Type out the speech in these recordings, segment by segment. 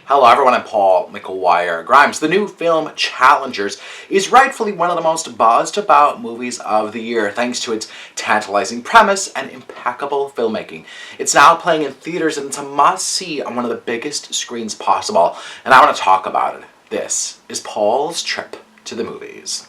Hello everyone, I'm Paul McGuire Grimes. The new film Challengers is rightfully one of the most buzzed about movies of the year thanks to its tantalizing premise and impeccable filmmaking. It's now playing in theaters and it's a must-see on one of the biggest screens possible, and I want to talk about it. This is Paul's trip to the movies.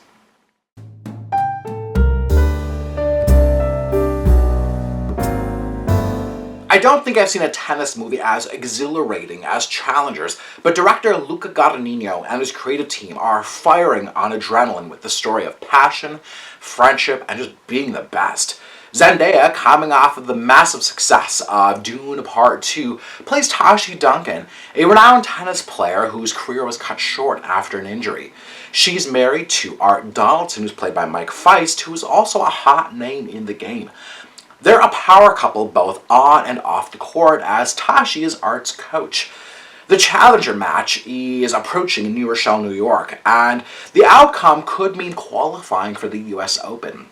I don't think I've seen a tennis movie as exhilarating as Challengers, but director Luca Guadagnino and his creative team are firing on adrenaline with the story of passion, friendship, and just being the best. Zendaya, coming off of the massive success of Dune Part 2, plays Tashi Duncan, a renowned tennis player whose career was cut short after an injury. She's married to Art Donaldson, who's played by Mike Faist, who is also a hot name in the game. They're a power couple both on and off the court, as Tashi is Art's coach. The Challenger match is approaching in New Rochelle, New York, and the outcome could mean qualifying for the US Open.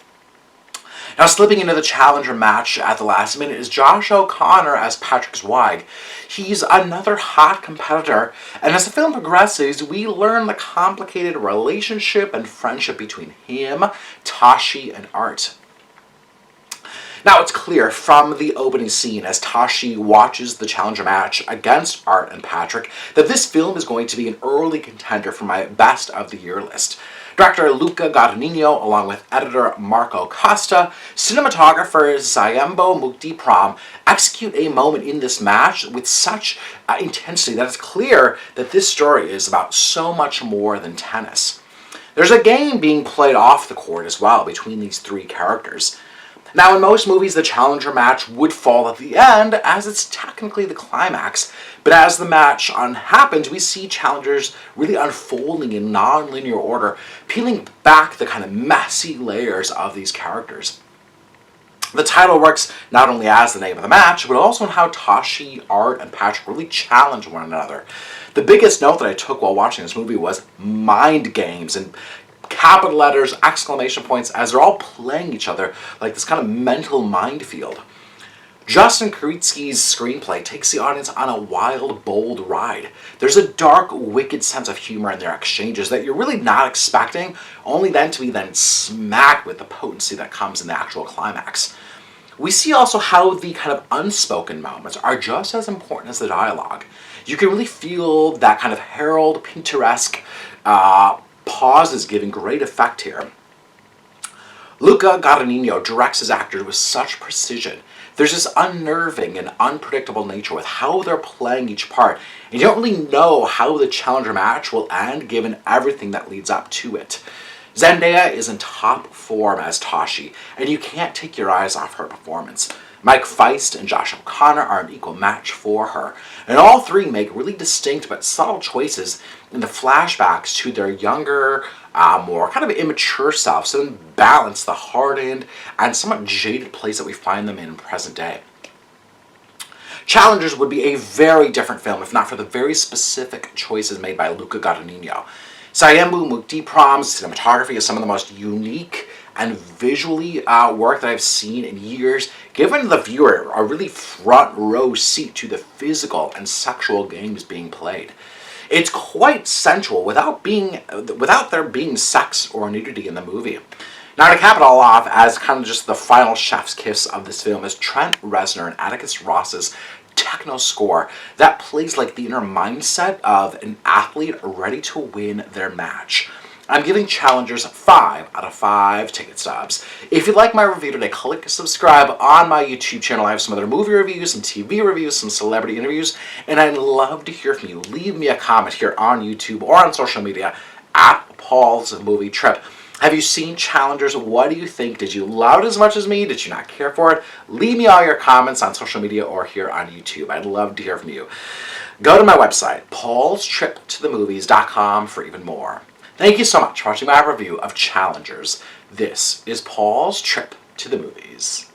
Now, slipping into the Challenger match at the last minute is Josh O'Connor as Patrick Zweig. He's another hot competitor, and as the film progresses, we learn the complicated relationship and friendship between him, Tashi, and Art. Now, it's clear from the opening scene as Tashi watches the Challenger match against Art and Patrick that this film is going to be an early contender for my best of the year list. Director Luca Guadagnino, along with editor Marco Costa, cinematographer Zayembo Mukdipram, execute a moment in this match with such intensity that it's clear that this story is about so much more than tennis. There's a game being played off the court as well between these three characters. Now, in most movies, the Challenger match would fall at the end, as it's technically the climax. But as the match happens, we see Challengers really unfolding in non-linear order, peeling back the kind of messy layers of these characters. The title works not only as the name of the match, but also in how Tashi, Art, and Patrick really challenge one another. The biggest note that I took while watching this movie was mind games, and capital letters, exclamation points, as they're all playing each other like this kind of mental minefield. Justin Kuritsky's screenplay takes the audience on a wild, bold ride. There's a dark, wicked sense of humor in their exchanges that you're really not expecting, only then to be then smacked with the potency that comes in the actual climax. We see also how the kind of unspoken moments are just as important as the dialogue. You can really feel that kind of Harold Pinteresque pauses giving great effect here. Luca Guadagnino directs his actors with such precision. There's this unnerving and unpredictable nature with how they're playing each part, and you don't really know how the Challenger match will end given everything that leads up to it. Zendaya is in top form as Tashi, and you can't take your eyes off her performance. Mike Faist and Josh O'Connor are an equal match for her, and all three make really distinct but subtle choices in the flashbacks to their younger, more kind of immature selves, and balance the hardened and somewhat jaded place that we find them in present day. Challengers would be a very different film if not for the very specific choices made by Luca Guadagnino. Zayembo Mukdipram's cinematography is some of the most unique and visually work that I've seen in years, giving the viewer a really front row seat to the physical and sexual games being played. It's quite sensual without there being sex or nudity in the movie. Now, to cap it all off, as kind of just the final chef's kiss of this film, is Trent Reznor and Atticus Ross's techno score that plays like the inner mindset of an athlete ready to win their match. I'm giving Challengers 5 out of 5 ticket stubs. If you like my review today, click subscribe on my YouTube channel. I have some other movie reviews, some TV reviews, some celebrity interviews, and I'd love to hear from you. Leave me a comment here on YouTube or on social media at Paul's Movie Trip. Have you seen Challengers? What do you think? Did you love it as much as me? Did you not care for it? Leave me all your comments on social media or here on YouTube. I'd love to hear from you. Go to my website, paulstriptothemovies.com, for even more. Thank you so much for watching my review of Challengers. This is Paul's Trip to the Movies.